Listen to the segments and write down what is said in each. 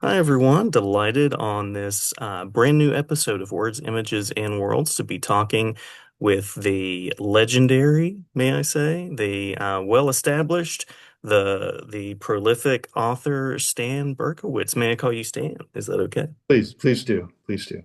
Hi, everyone. Delighted on this brand new episode of Words, Images, and Worlds to be talking with the legendary, may I say, the well-established, the prolific author Stan Berkowitz. May I call you Stan? Is that okay? Please do. Please do.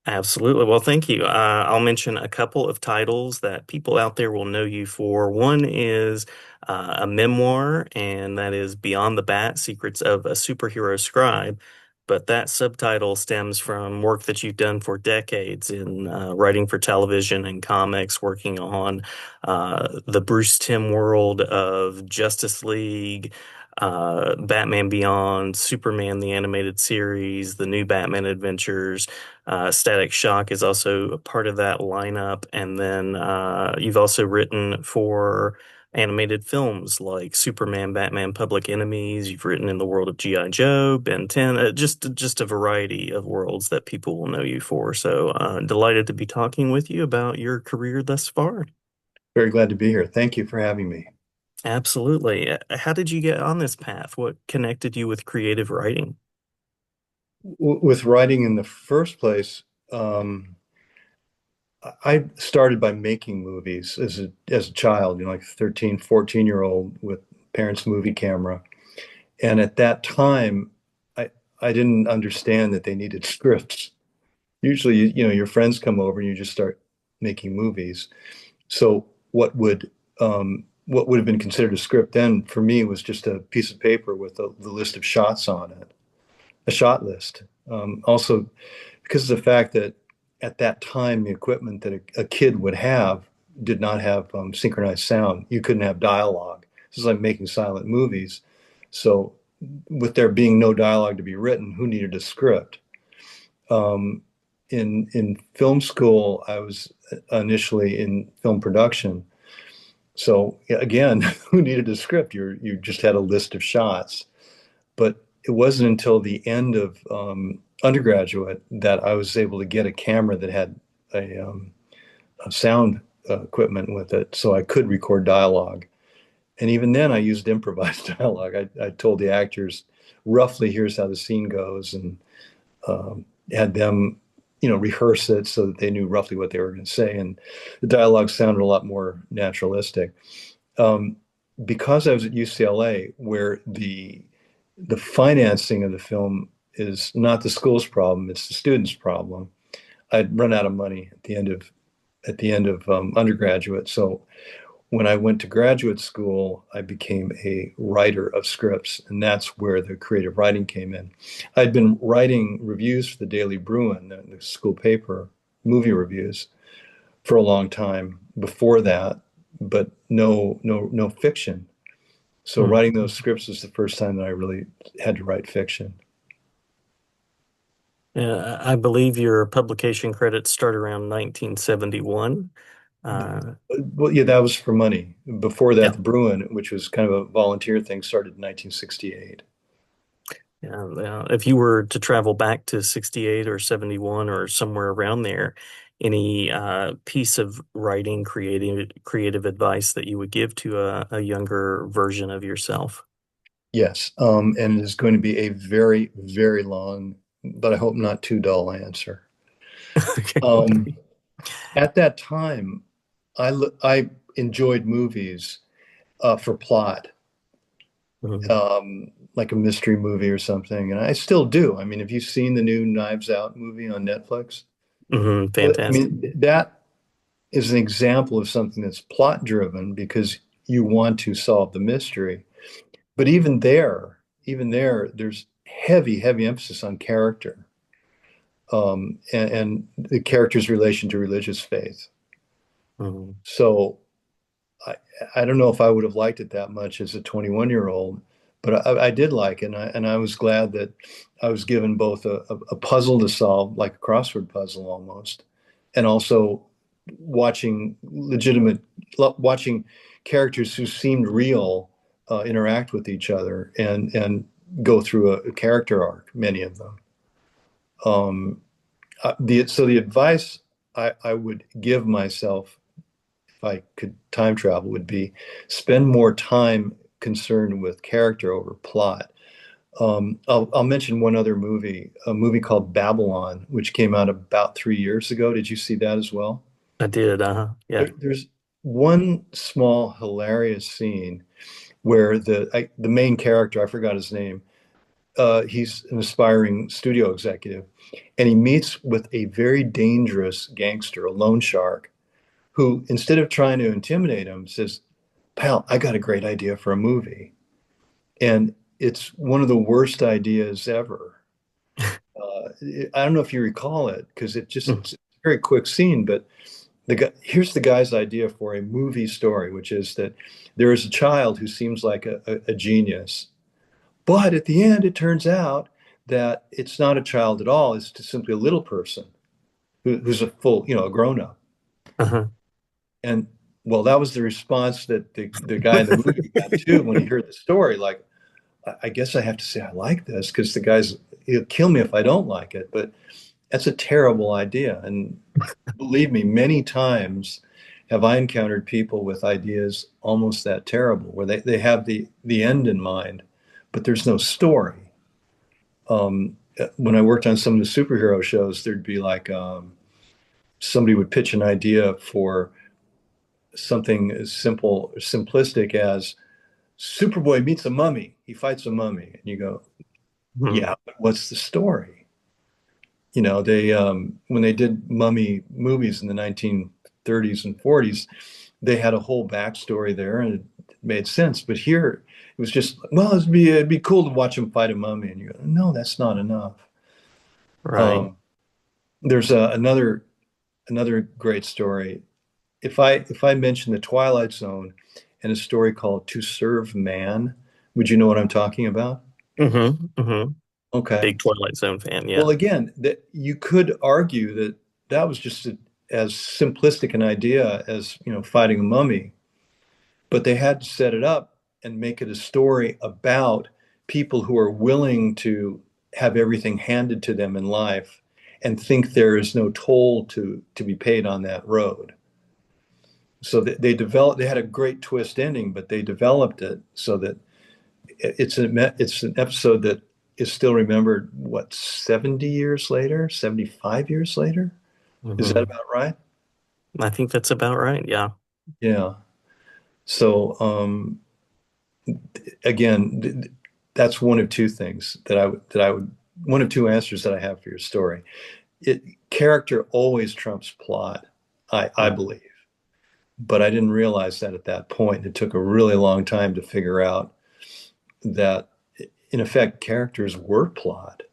Absolutely. Well, thank you. I'll mention a couple of titles that people out there will know you for. One is a memoir, and that is Beyond the Bat, Secrets of a Superhero Scribe. But that subtitle stems from work that you've done for decades in writing for television and comics, working on the Bruce Timm world of Justice League, Batman Beyond, Superman the Animated Series, the new Batman Adventures. Static Shock is also a part of that lineup. And then you've also written for animated films like Superman, Batman, Public Enemies. You've written in the world of G.I. Joe, Ben 10, just a variety of worlds that people will know you for. So delighted to be talking with you about your career thus far. Very glad to be here. Thank you for having me. Absolutely. How did you get on this path? What connected you with creative writing? With writing in the first place, I started by making movies as a child, like 13, 14-year-old with parents' movie camera. And at that time, I didn't understand that they needed scripts. Usually, your friends come over and you just start making movies. So what would have been considered a script then for me was just a piece of paper with the list of shots on it, a shot list. Also, because of the fact that at that time the equipment that a kid would have did not have synchronized sound. You couldn't have dialogue. This is like making silent movies. So, with there being no dialogue to be written, who needed a script? Um, in film school, I was initially in film production. So again, who needed a script? You just had a list of shots. But it wasn't until the end of undergraduate that I was able to get a camera that had a sound equipment with it, so I could record dialogue. And even then, I used improvised dialogue. I told the actors roughly, here's how the scene goes, and had them, rehearse it so that they knew roughly what they were going to say. And the dialogue sounded a lot more naturalistic. Um, because I was at UCLA, where the financing of the film is not the school's problem, it's the student's problem. I'd run out of money at the end of undergraduate. So when I went to graduate school, I became a writer of scripts, and that's where the creative writing came in. I'd been writing reviews for the Daily Bruin, the school paper, movie reviews, for a long time before that, but no fiction. So Hmm. writing those scripts was the first time that I really had to write fiction. I believe your publication credits start around 1971. Uh, Well, yeah, that was for money. Before that, yeah, the Bruin, which was kind of a volunteer thing, started in 1968. yeah. If you were to travel back to 68 or 71 or somewhere around there, any piece of writing, creative advice that you would give to a younger version of yourself? Yes, and it is going to be a very, very long, but I hope not too dull answer. Um, Okay. at that time, I enjoyed movies for plot, Mhm. like a mystery movie or something, and I still do. I mean, have you seen the new Knives Out movie on Netflix? I Fantastic. mean, that is an example of something that's plot driven because you want to solve the mystery. But even there, there's heavy, heavy emphasis on character, and the character's relation to religious faith. Mhm. So I, I don't know if I would have liked it that much as a 21-year-old, but I did like it, and I was glad that I was given both a puzzle to solve, like a crossword puzzle almost, and also watching characters who seemed real interact with each other and go through a character arc, many of them. Um, so the advice I would give myself if I could time travel would be spend more time concerned with character over plot. I'll mention one other movie, a movie called Babylon, which came out about 3 years ago. Did you see that as well? I did, uh-huh. Yeah. There's one small hilarious scene where the main character, I forgot his name, he's an aspiring studio executive, and he meets with a very dangerous gangster, a loan shark, who instead of trying to intimidate him, says, "Pal, I got a great idea for a movie," and it's one of the worst ideas ever. I don't know if you recall it because it's a very quick scene, but here's the guy's idea for a movie story, which is that there is a child who seems like a genius, but at the end, it turns out that it's not a child at all. It's just simply a little person who's a full, a grown up. Uh-huh. And well, that was the response that the guy in the movie got too when he heard the story. Like, I guess I have to say I like this because he'll kill me if I don't like it. But that's a terrible idea. And believe me, many times have I encountered people with ideas almost that terrible, where they have the end in mind, but there's no story. When I worked on some of the superhero shows, there'd be like somebody would pitch an idea for something as simplistic as Superboy meets a mummy. He fights a mummy, and you go, Mhm. "Yeah, but what's the story?" They when they did mummy movies in the 1930s and 40s, they had a whole backstory there, and it made sense. But here, it was just, well, it'd be cool to watch him fight a mummy, and you go, "No, that's not enough." Right. Um, there's another great story. If I mention the Twilight Zone and a story called To Serve Man, would you know what I'm talking about? Hmm. Okay. Big Twilight Zone fan, yeah. Well, again, that you could argue that that was just as simplistic an idea as fighting a mummy, but they had to set it up and make it a story about people who are willing to have everything handed to them in life and think there is no toll to be paid on that road. So they had a great twist ending, but they developed it so that it's an episode that is still remembered, what, 70 years later, 75 years later? Is that Hmm. about right? I think that's about right, yeah. Yeah. So again, that's one of two things that I would one of two answers that I have for your story. It Character always trumps plot, I Mm. believe. But I didn't realize that at that point. It took a really long time to figure out that, in effect, characters were plot.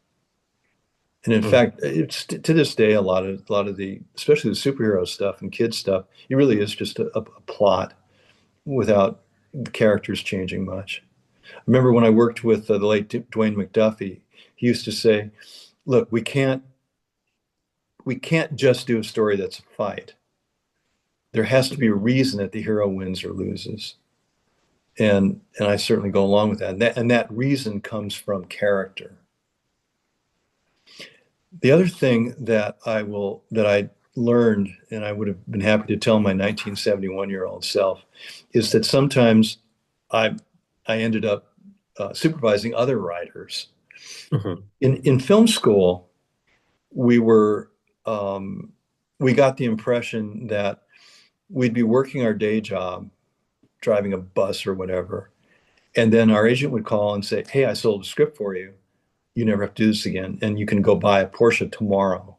And in Mm. fact, it's to this day, a lot of the, especially the superhero stuff and kids stuff, it really is just a plot without the characters changing much. I remember when I worked with the late Dwayne McDuffie, he used to say, "Look, we can't just do a story that's a fight. There has to be a reason that the hero wins or loses." And I certainly go along with that. And that reason comes from character. The other thing that I learned, and I would have been happy to tell my 1971-year-old self, is that sometimes I I ended up supervising other writers. Hmm. In film school, we were we got the impression that we'd be working our day job, driving a bus or whatever, and then our agent would call and say, "Hey, I sold a script for you. You never have to do this again, and you can go buy a Porsche tomorrow."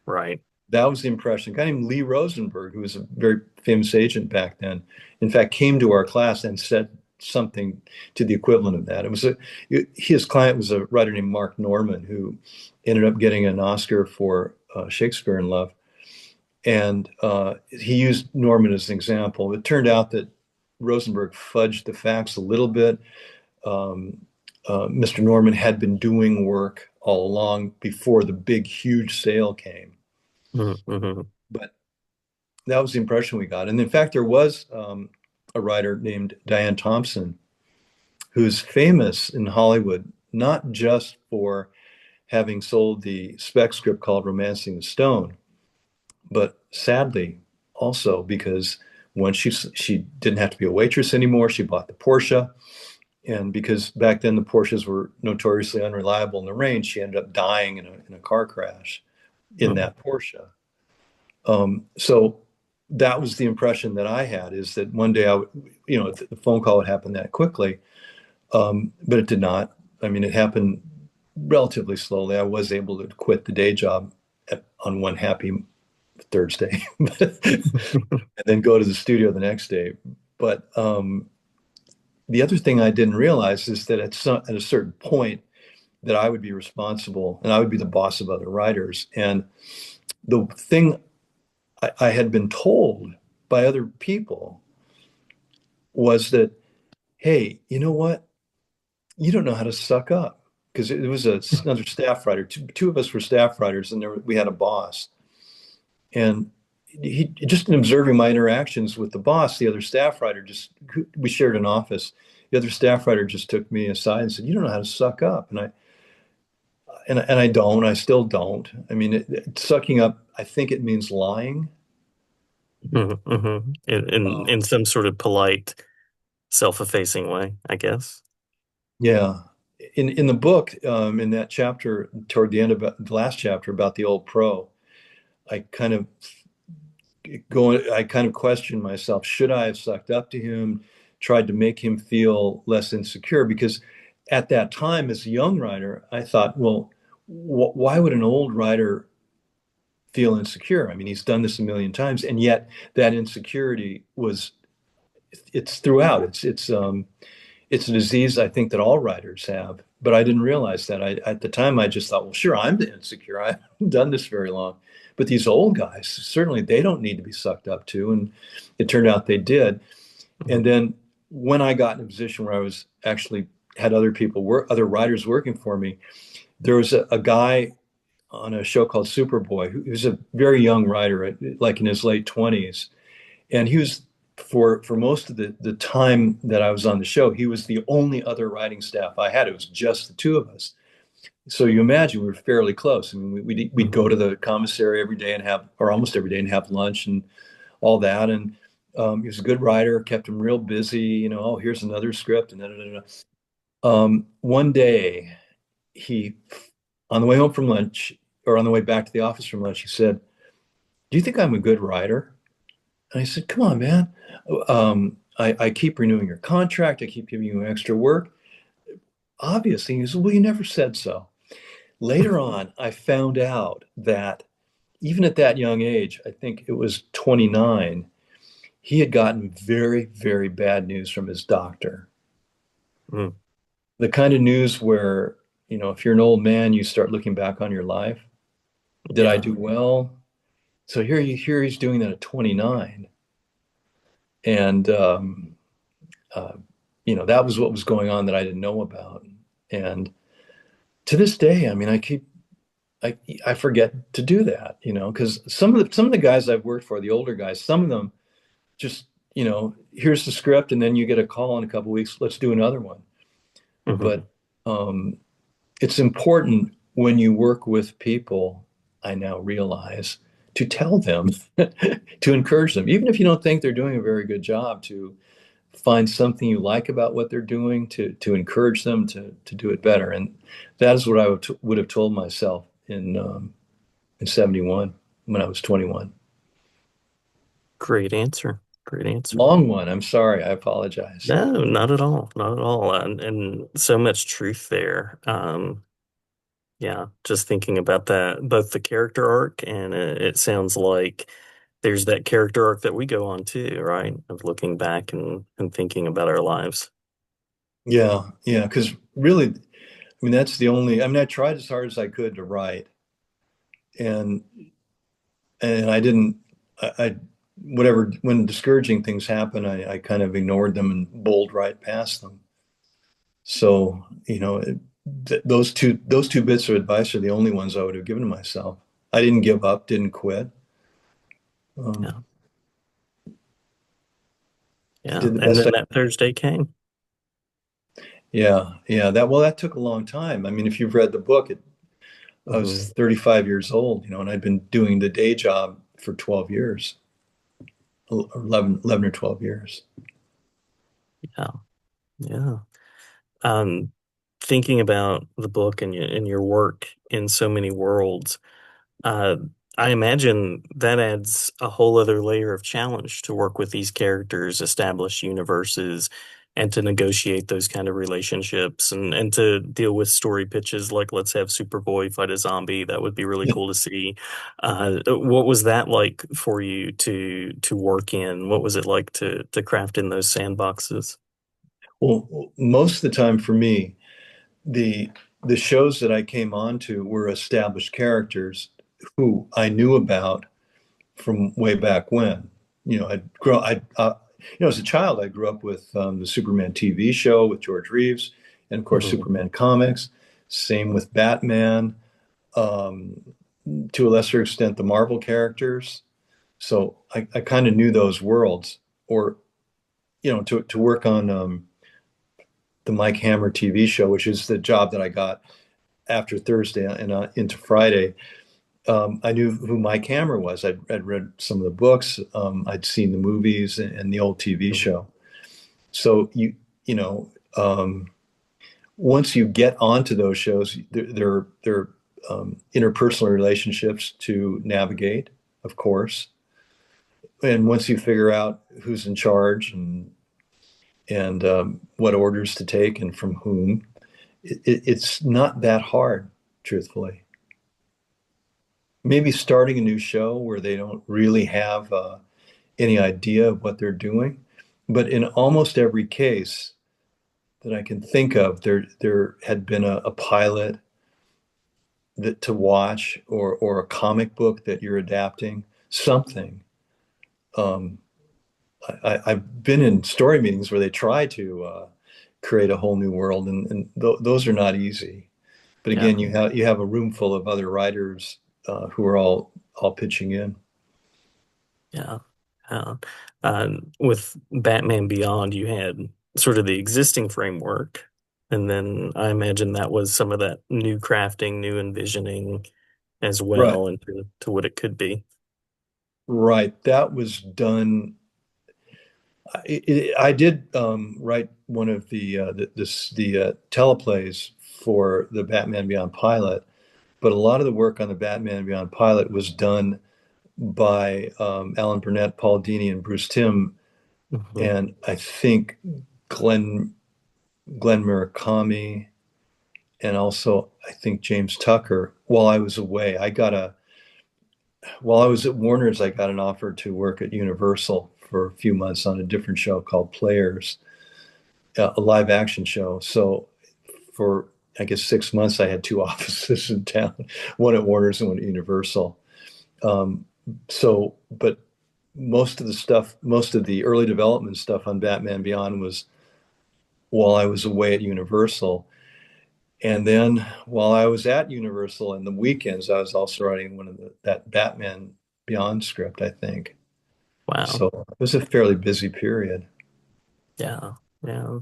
Right. That was the impression. A guy named Lee Rosenberg, who was a very famous agent back then, in fact, came to our class and said something to the equivalent of that. His client was a writer named Mark Norman, who ended up getting an Oscar for Shakespeare in Love. And he used Norman as an example. It turned out that Rosenberg fudged the facts a little bit. Um, Mr. Norman had been doing work all along before the big, huge sale came. Hmm. But that was the impression we got. And in fact, there was a writer named Diane Thompson who's famous in Hollywood, not just for having sold the spec script called Romancing the Stone, but sadly also because when she didn't have to be a waitress anymore, she bought the Porsche, And because back then the Porsches were notoriously unreliable in the rain, she ended up dying in a car crash in Mm. that Porsche. So that was the impression that I had, is that one day the phone call would happen that quickly, but it did not. I mean, it happened relatively slowly. I was able to quit the day job on one happy Thursday, and then go to the studio the next day. But the other thing I didn't realize is that at a certain point that I would be responsible and I would be the boss of other writers. And the thing I had been told by other people was that, hey, you know what? You don't know how to suck up. Because it was another staff writer. Two of us were staff writers, and we had a boss. And he just in observing my interactions with the boss, the other staff writer we shared an office. The other staff writer just took me aside and said, "You don't know how to suck up." And I don't. I still don't. I mean, sucking up. I think it means lying. Mhm. Um, In some sort of polite, self-effacing way, I guess. yeah. In the book, in that chapter toward the end, about the last chapter about the old pro, I kind of I kind of questioned myself. Should I have sucked up to him, tried to make him feel less insecure? Because at that time, as a young writer, I thought, well, why would an old writer feel insecure? I mean, he's done this a million times, and yet that insecurity it's throughout. It's a disease I think that all writers have, but I didn't realize that. At the time, I just thought, well, sure, I'm the insecure. I haven't done this very long. But these old guys, certainly they don't need to be sucked up to. And it turned out they did. And Mhm. then when I got in a position where I was actually had other writers working for me, there was a guy on a show called Superboy who was a very young writer, like in his late 20s. And he was for most of the time that I was on the show, he was the only other writing staff I had. It was just the two of us. So you imagine we were fairly close. I mean, we'd go Mhm. to the commissary every day and or almost every day and have lunch and all that. And he was a good writer, kept him real busy. Oh, here's another script and da, da, da, da. One day, he, on the way home from lunch or on the way back to the office from lunch, he said, "Do you think I'm a good writer?" And I said, "Come on, man. I keep renewing your contract. I keep giving you extra work." Obviously, he said, "Well, you never said so." Later on, I found out that even at that young age, I think it was 29, he had gotten very, very bad news from his doctor. Mm. The kind of news where, if you're an old man, you start looking back on your life. Did I Yeah. do well? So here he's doing that at 29. And uh, that was what was going on that I didn't know about. And to this day, I mean, I I forget to do that, because some of the guys I've worked for, the older guys, some of them just, here's the script, and then you get a call in a couple of weeks, let's do another one. But Mhm. um, it's important when you work with people, I now realize, to tell them, to encourage them, even if you don't think they're doing a very good job, to find something you like about what they're doing, to encourage them to do it better. And that is what I would have told myself in 71 when I was 21. Great answer. Great answer. Long one. I'm sorry. I apologize. No, not at all. Not at all. And so much truth there. Yeah, just thinking about that, both the character arc and it sounds like there's that character arc that we go on too, right? Of looking back and thinking about our lives. Yeah, yeah. Because really, I mean, that's the only. I mean, I tried as hard as I could to write, and I didn't. I whatever when discouraging things happen, I kind of ignored them and bowled right past them. So those two bits of advice are the only ones I would have given to myself. I didn't give up, didn't quit. Um, Yeah. I Yeah. did the And best then I. that Thursday came. Yeah, yeah. That took a long time. I mean, if you've read the book, I was Hmm. 35 years old, and I'd been doing the day job for 12 years, 11 or 12 years. Yeah. Yeah. Um, Thinking about the book and your work in so many worlds, uh, I imagine that adds a whole other layer of challenge to work with these characters, establish universes, and to negotiate those kind of relationships and to deal with story pitches like let's have Superboy fight a zombie. That would be really cool to see. What was that like for you to work in? What was it like to craft in those sandboxes? Well, most of the time for me, the the shows that I came onto were established characters who I knew about from way back when. As a child, I grew up with the Superman TV show with George Reeves, and of course, Mhm. Superman comics. Same with Batman. Um, to a lesser extent, the Marvel characters. So I kind of knew those worlds, or to work on the Mike Hammer TV show, which is the job that I got after Thursday and into Friday. I knew who Mike Hammer was. I'd read some of the books. I'd seen the movies and the old TV Mhm. show. So you know, once you get onto those shows, there are interpersonal relationships to navigate, of course. And once you figure out who's in charge and what orders to take and from whom, it's not that hard, truthfully. Maybe starting a new show where they don't really have any idea of what they're doing. But in almost every case that I can think of, there had been a pilot that to watch or a comic book that you're adapting, something. Um, I've been in story meetings where they try to create a whole new world, and those are not easy. But Yeah. again, you have a room full of other writers who are all pitching in. Yeah. Yeah. With Batman Beyond, you had sort of the existing framework, and then I imagine that was some of that new crafting, new envisioning as Right, well into to what it could be. right. That was done. I did write one of the teleplays for the Batman Beyond pilot, but a lot of the work on the Batman Beyond pilot was done by Alan Burnett, Paul Dini, and Bruce Timm, Mhm. and I think Glenn Glenn Murakami, and also I think James Tucker. While I was away, while I was at Warner's, I got an offer to work at Universal for a few months on a different show called Players, a live action show. So for I guess 6 months, I had two offices in town, one at Warner's and one at Universal. Um, but most of the early development stuff on Batman Beyond was while I was away at Universal. And then while I was at Universal in the weekends, I was also writing that Batman Beyond script, I think. Wow. So it was a fairly busy period. Yeah. Yeah.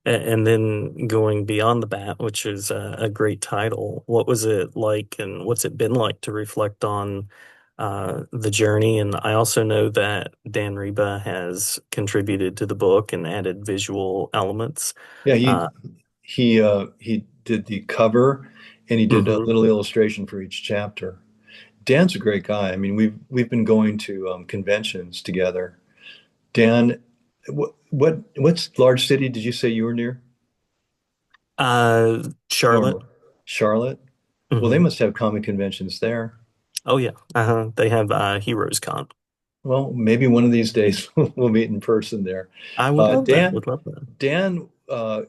And then going beyond the bat, which is a great title. What was it like, and what's it been like to reflect on the journey? And I also know that Dan Reba has contributed to the book and added visual elements. Yeah, Uh, he did the cover and he did a mhm. little illustration for each chapter. Dan's a great guy. I mean, we've been going to conventions together. Dan, what's large city did you say you were near? Charlotte. Or Charlotte? Well, they Hmm. must have comic conventions there. Oh yeah, they have Heroes Con. Well, maybe one of these days we'll meet in person there. I would love that. Dan Would love that. Dan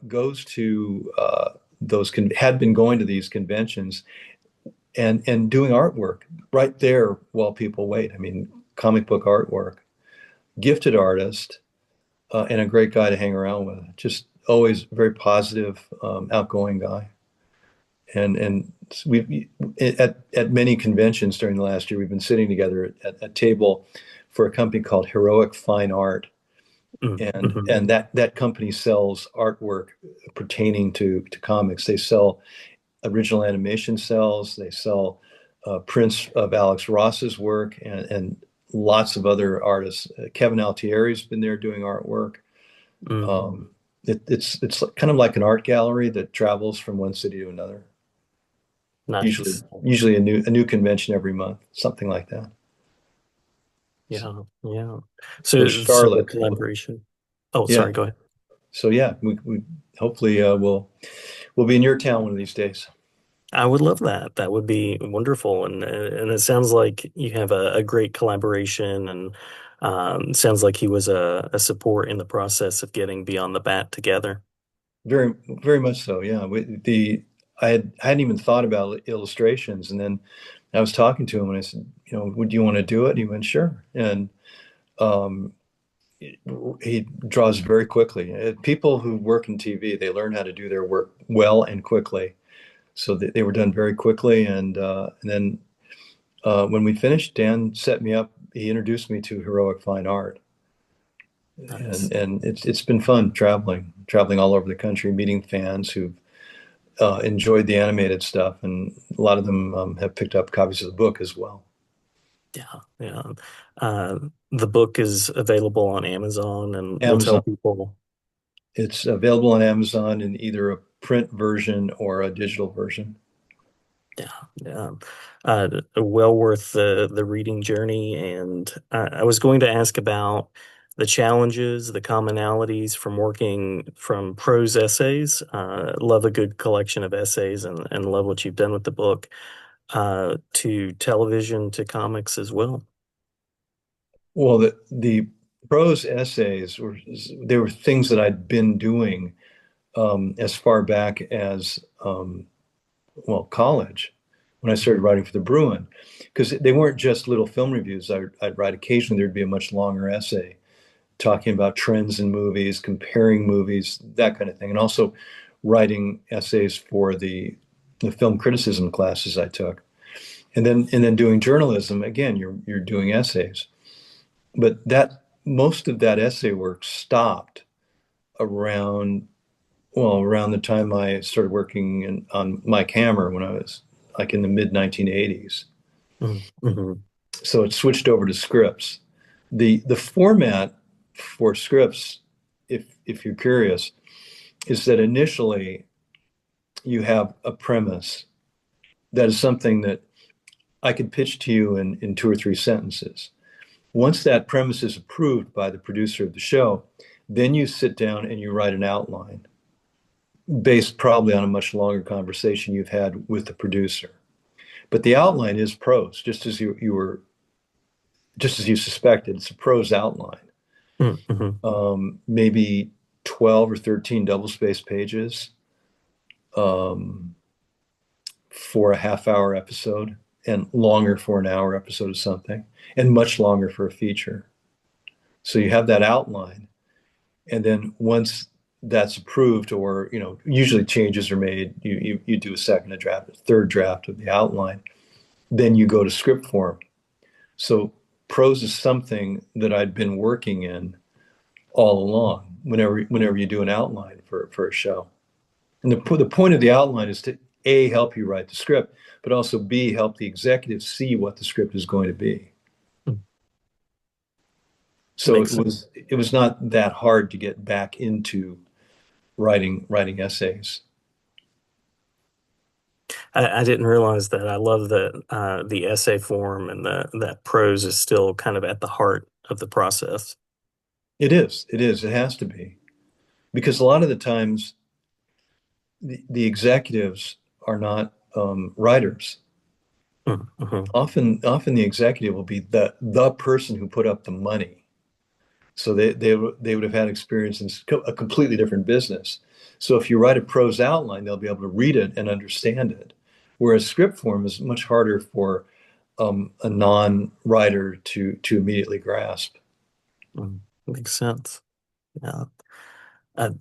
goes to had been going to these conventions and doing artwork right there while people wait. I mean, comic book artwork. Gifted artist and a great guy to hang around with. Just always very positive, outgoing guy. And we at many conventions during the last year, we've been sitting together at a table for a company called Heroic Fine Art, Mm-hmm. and that company sells artwork pertaining to comics. They sell original animation cells. They sell prints of Alex Ross's work and lots of other artists. Kevin Altieri's been there doing artwork. Mm-hmm. Um, it's kind of like an art gallery that travels from one city to another. Usually Nice. usually a new convention every month, something like that. Yeah, yeah. In So the Charlotte. collaboration. Oh, Yeah. sorry, go ahead. So yeah, we hopefully we'll be in your town one of these days. I would love that. That would be wonderful. And it sounds like you have a great collaboration and sounds like he was a support in the process of getting Beyond the Bat together. Very very much so. Yeah. I hadn't even thought about illustrations, and then I was talking to him and I said, would you want to do it? And he went, sure. And um, he draws very quickly. People who work in TV, they learn how to do their work well and quickly. So they were done very quickly. And then when we finished, Dan set me up. He introduced me to heroic fine art, Nice. and it's been fun traveling all over the country, meeting fans who've enjoyed the animated stuff, and a lot of them have picked up copies of the book as well. Yeah, yeah. Uh, the book is available on Amazon, and we'll tell Amazon. people. It's available on Amazon in either a print version or a digital version. Yeah, yeah. Well worth the reading journey. And I was going to ask about the challenges, the commonalities from working from prose essays. Love a good collection of essays and love what you've done with the book, to television, to comics as well. Well, the prose essays were things that I'd been doing as far back as college, when I started writing for the Bruin, because they weren't just little film reviews. I'd write occasionally. There'd be a much longer essay talking about trends in movies, comparing movies, that kind of thing, and also writing essays for the film criticism classes I took, and then doing journalism. Again, you're doing essays, but that most of that essay work stopped around around the time I started working on Mike Hammer, when I was like in the mid 1980s. Mm-hmm. So it switched over to scripts. The format for scripts, if you're curious, is that initially you have a premise that is something that I could pitch to you in two or three sentences. Once that premise is approved by the producer of the show, then you sit down and you write an outline based probably on a much longer conversation you've had with the producer. But the outline is prose, just as you suspected. It's a prose outline, Mm-hmm. maybe 12 or 13 double-spaced pages um, for a half-hour episode, and longer for an hour episode of something, and much longer for a feature. So you have that outline, and then once that's approved, or usually changes are made, you do a second draft, a third draft of the outline, then you go to script form. So prose is something that I'd been working in all along. Whenever you do an outline for a show, and the point of the outline is to A, help you write the script, but also B, help the executives see what the script is going to be. So Makes sense. it was not that hard to get back into writing essays. I didn't realize that. I love that the essay form and that prose is still kind of at the heart of the process. It has to be, because a lot of the times the executives are not writers. Mm-hmm. Often the executive will be the person who put up the money. So they would have had experience in a completely different business. So if you write a prose outline, they'll be able to read it and understand it. Whereas script form is much harder for a non-writer to immediately grasp. Mm, makes sense. Yeah.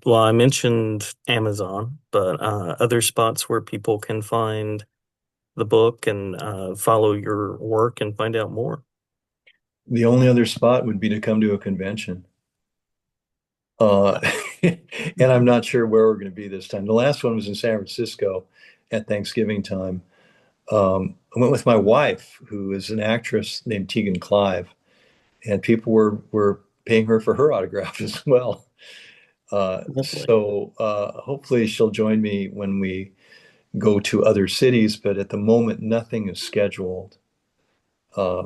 Well, I mentioned Amazon, but other spots where people can find the book and follow your work and find out more. The only other spot would be to come to a convention. Uh, and I'm not sure where we're going to be this time. The last one was in San Francisco at Thanksgiving time. I went with my wife, who is an actress named Tegan Clive, and people were paying her for her autograph as well. Lovely. Hopefully she'll join me when we go to other cities, but at the moment, nothing is scheduled uh,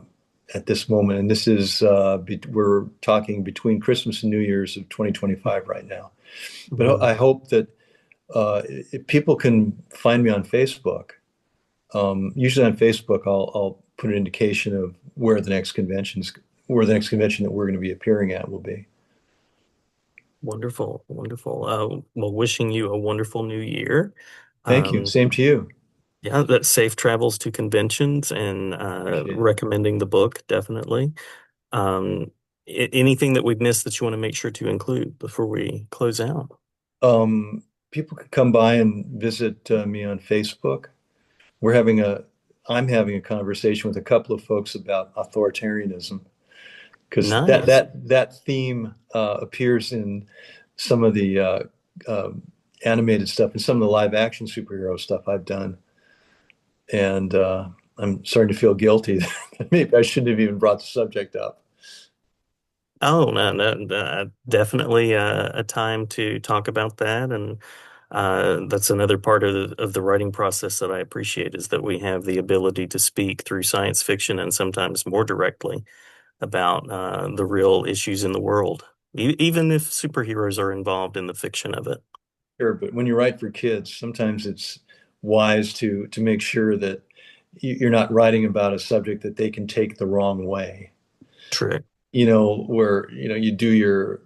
at this moment. And this is, we're talking between Christmas and New Year's of 2025 right now. But Mm, I hope that if people can find me on Facebook. Usually on Facebook, I'll put an indication of where the next convention that we're going to be appearing at will be. wonderful, wonderful. Well, wishing you a wonderful new year. Thank you. Um, Same to you. yeah, that safe travels to conventions and Appreciate it. recommending the book, definitely. Um, anything that we've missed that you want to make sure to include before we close out? Um, People could come by and visit me on Facebook. We're having a, I'm having a conversation with a couple of folks about authoritarianism because Nice. that theme appears in some of the uh, animated stuff and some of the live action superhero stuff I've done, and I'm starting to feel guilty that maybe I shouldn't have even brought the subject up. Oh, no, no, definitely a time to talk about that. And that's another part of the writing process that I appreciate is that we have the ability to speak through science fiction and sometimes more directly about the real issues in the world, even if superheroes are involved in the fiction of it. Sure, but when you write for kids, sometimes it's wise to make sure that you're not writing about a subject that they can take the wrong way. True. Where you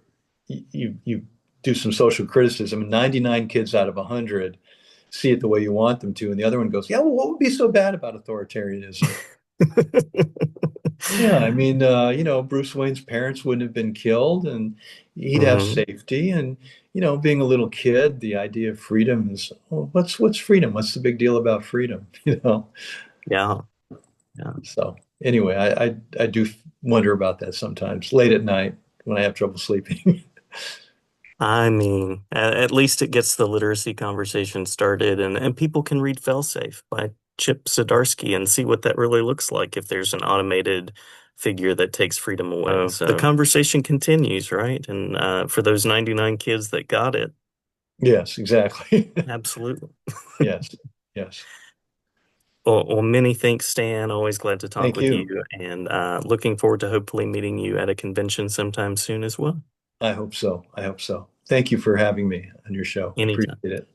do some social criticism, and 99 kids out of 100 see it the way you want them to, and the other one goes, "Yeah, well, what would be so bad about authoritarianism?" Yeah, I mean, Bruce Wayne's parents wouldn't have been killed, and he'd have Hmm. safety. And being a little kid, the idea of freedom is, well, what's freedom? What's the big deal about freedom? Yeah. Yeah. So anyway, I do wonder about that sometimes late at night when I have trouble sleeping. I mean, at least it gets the literacy conversation started, and people can read Failsafe by Chip Zdarsky and see what that really looks like if there's an automated figure that takes freedom away. So the conversation continues, right? And for those 99 kids that got it, Yes, exactly. absolutely. Yes, yes. Well, many thanks, Stan. Always glad to talk Thank with you. you, and looking forward to hopefully meeting you at a convention sometime soon as well. I hope so. I hope so. Thank you for having me on your show. Anytime. Appreciate it.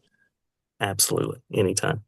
Absolutely. Anytime.